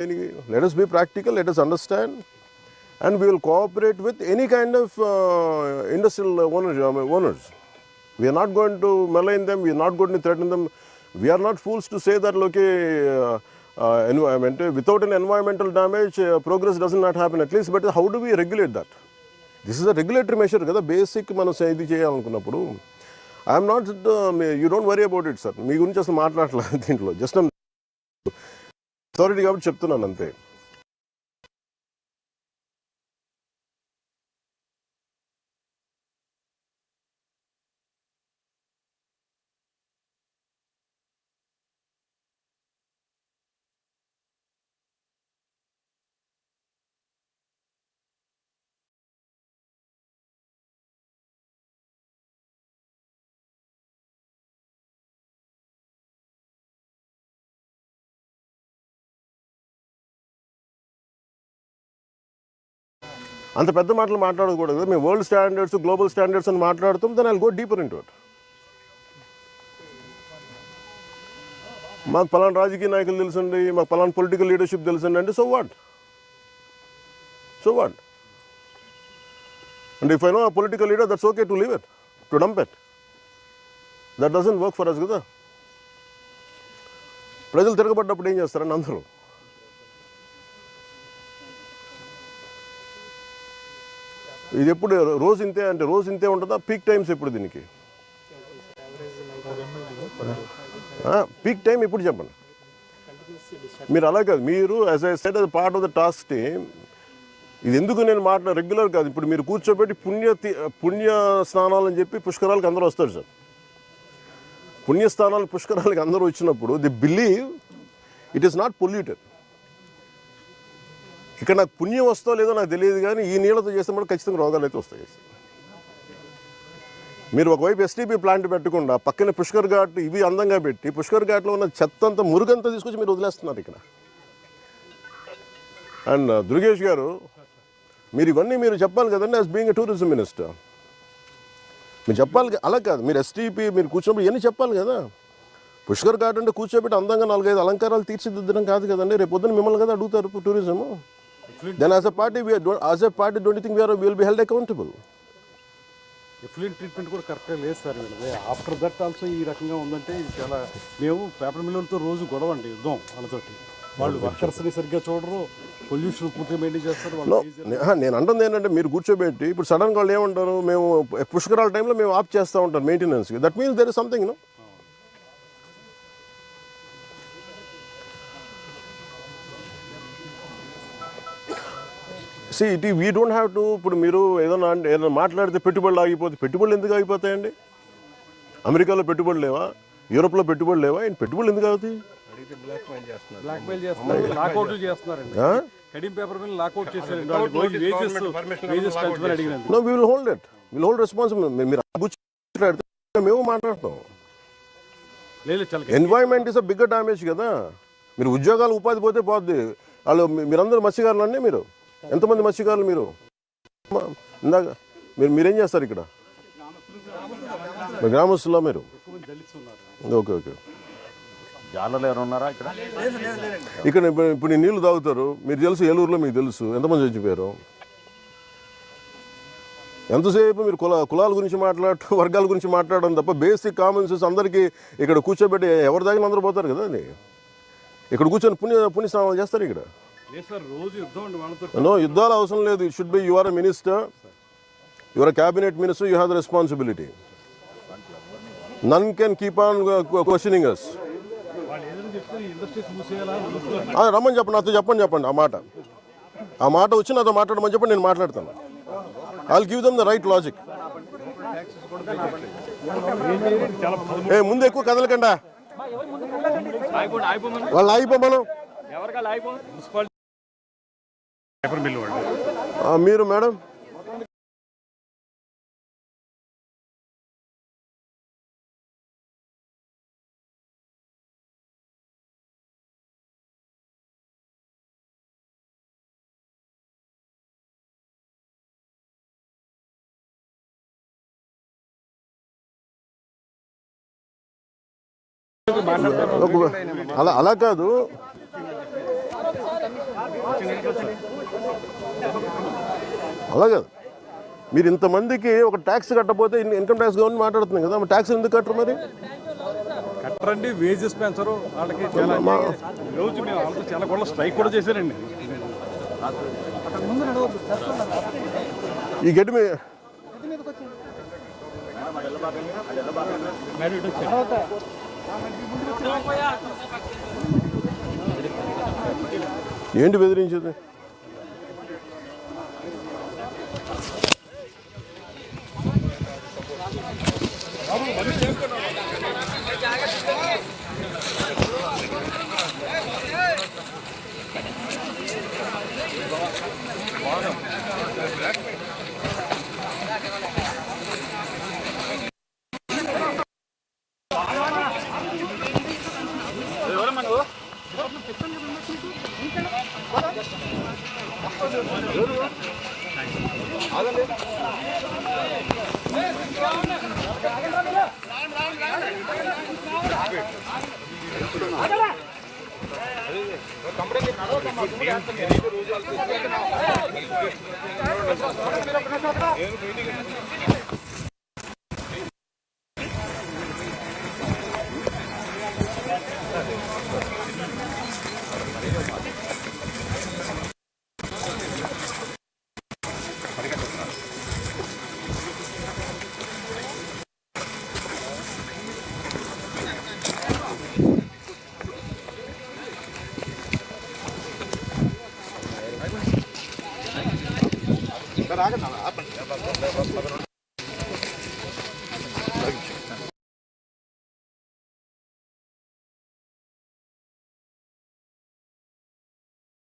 Let us be practical, let us understand, and we will cooperate with any kind of industrial owners. We are not going to malign them, we are not going to threaten them. We are not fools to say that environment, without an environmental damage, progress does not happen at least, but how do we regulate that? This is a regulatory measure, kada basic మనం ఇది చేయాలనుకున్నప్పుడు. I am not, you don't worry about it, sir. మీ గురించి అసలు మాట్లాడలేదు దీంట్లో. Just authority కాబట్టి చెప్తున్నాను అంతే. అంత పెద్ద మాటలు మాట్లాడకూడదు కదా. మేము వరల్డ్ స్టాండర్డ్స్, గ్లోబల్ స్టాండర్డ్స్ అని మాట్లాడుతాం. Then I will go deeper into it. మాకు పలానా రాజకీయ నాయకులు తెలుసండి, మాకు పలానా పొలిటికల్ లీడర్షిప్ తెలుసండి అంటే so what? And if I know a political leader, that's okay to leave it, to dump it. That doesn't work for us కదా. ప్రజలు తిరగబడ్డప్పుడు ఏం చేస్తారండి అందరూ? ఇది ఎప్పుడు రోజు ఇంతే అంటే రోజు ఇంతే ఉంటుందా? పీక్ టైమ్స్ ఎప్పుడు దీనికి? పీక్ టైం ఎప్పుడు చెప్పండి. మీరు అలా కాదు, మీరు as I said as part of the task team, ఇది ఎందుకు నేను రెగ్యులర్ కాదు. ఇప్పుడు మీరు కూర్చోబెట్టి పుణ్య స్నానాలు అని చెప్పి పుష్కరాలకు అందరూ వస్తారు సార్. పుణ్యస్థానాలు పుష్కరాలకు అందరూ వచ్చినప్పుడు the believe it is not polluted. ఇక్కడ నాకు పుణ్యం వస్తో లేదో నాకు తెలియదు, కానీ ఈ నీళ్ళతో చేసినప్పుడు ఖచ్చితంగా రోగాలు అయితే వస్తాయి. మీరు ఒకవైపు ఎస్టీపీ ప్లాంట్ పెట్టకుండా పక్కన పుష్కర్ ఘాట్ ఇవి అందంగా పెట్టి పుష్కర్ ఘాట్లో ఉన్న చెత్త అంతా మురుగంతా తీసుకొచ్చి మీరు వదిలేస్తున్నారు ఇక్కడ. అండ్ దుర్గేష్ గారు, మీరు ఇవన్నీ మీరు చెప్పాలి కదండి as being a tourism minister. మీరు చెప్పాలి, అలా కాదు. మీరు ఎస్టీపీ మీరు కూర్చోబెట్టి ఇవన్నీ చెప్పాలి కదా. పుష్కర్ ఘాట్ అంటే కూర్చోబెట్టి అందంగా 4-5 అలంకారాలు తీర్చిదిద్దడం కాదు కదండి. రేపు పొద్దున మిమ్మల్ని కదా అడుగుతారు tourism. Then as a party, don't you think we will be held accountable? Effluent treatment కూడా కరెక్ట్గా లేదు సార్. ఆఫ్టర్ దట్ ఆల్సో ఈ రకంగా ఉందంటే ఇది చాలా, మేము పేపర్ మిల్లులతో రోజు గొడవ అండి, యుద్ధం వాళ్ళతోటి. వాళ్ళు వర్కర్స్ని సరిగ్గా చూడరు, పొల్యూషన్ పూర్తిగా మెయింటైన్ చేస్తారు. నేను అంటుంది ఏంటంటే, మీరు కూర్చోబెట్టి ఇప్పుడు సడన్గా వాళ్ళు ఏమంటారు, మేము పుష్కరాల టైంలో మేము ఆఫ్ చేస్తూ ఉంటారు మెయింటెనెన్స్కి. That means there is something no. We don't have to. ఇప్పుడు మీరు ఏదైనా మాట్లాడితే పెట్టుబడులు ఆగిపోతే, పెట్టుబడులు ఎందుకు ఆగిపోతాయండి? అమెరికాలో పెట్టుబడులు లేవా? యూరోప్లో పెట్టుబడులు లేవా? పెట్టుబడులు ఎందుకు అవుతాయి? No, we will hold it. We will hold responsibility. మీరు మేము మాట్లాడతాం. Environment is a bigger damage కదా. మీరు ఉద్యోగాలు ఉపాధి పోతే పోద్ది. వాళ్ళు మీరందరూ మత్స్యకారులు అండి. మీరు ఎంతమంది మత్స్యకారులు? మీరు ఇందాక మీరేం చేస్తారు ఇక్కడ? గ్రామస్తులా మీరు? ఓకే. ఇక్కడ ఇప్పుడు నీళ్లు తాగుతారు. మీరు తెలుసు, ఏలూరులో మీకు తెలుసు ఎంతమంది చచ్చిపోయారు. ఎంతసేపు మీరు కులాల గురించి మాట్లాడటం, వర్గాల గురించి మాట్లాడడం తప్ప బేసిక్ కామన్ సెన్స్ అందరికీ ఇక్కడ కూర్చోబెట్టి ఎవరి దాకా అందరూ పోతారు కదా. అది ఇక్కడ కూర్చొని పుణ్యస్నానాలు చేస్తారు ఇక్కడ. నో, యుద్ధాలు అవసరం లేదు. It should be, you are a minister, you are a cabinet minister, you have the responsibility. None can keep on questioning us. రమ్మని చెప్పండి, నాతో చెప్పండి ఆ మాట వచ్చి నాతో మాట్లాడమని చెప్పండి, నేను మాట్లాడతాను. I will give them the right logic. ముందు ఎక్కువ కదలకండా, వాళ్ళు ఆగిపోమను. మీరు మేడం అలా కాదు. అలాగే మీరు ఇంతమందికి ఒక ట్యాక్స్ కట్టకపోతే ఇన్కమ్ ట్యాక్స్ గవర్నమెంట్ మాట్లాడుతుంది కదా, ట్యాక్స్ ఎందుకు కట్టరు మరి? కట్టరండి, వేజెస్ పెంచరు వాళ్ళకి. చాలా రోజు మేము వాళ్ళతో చాలా కూడా స్ట్రైక్ కూడా చేశారండి. ఈ గడ్డి మీ ఏంటి బెదిరించేది? ఆగండి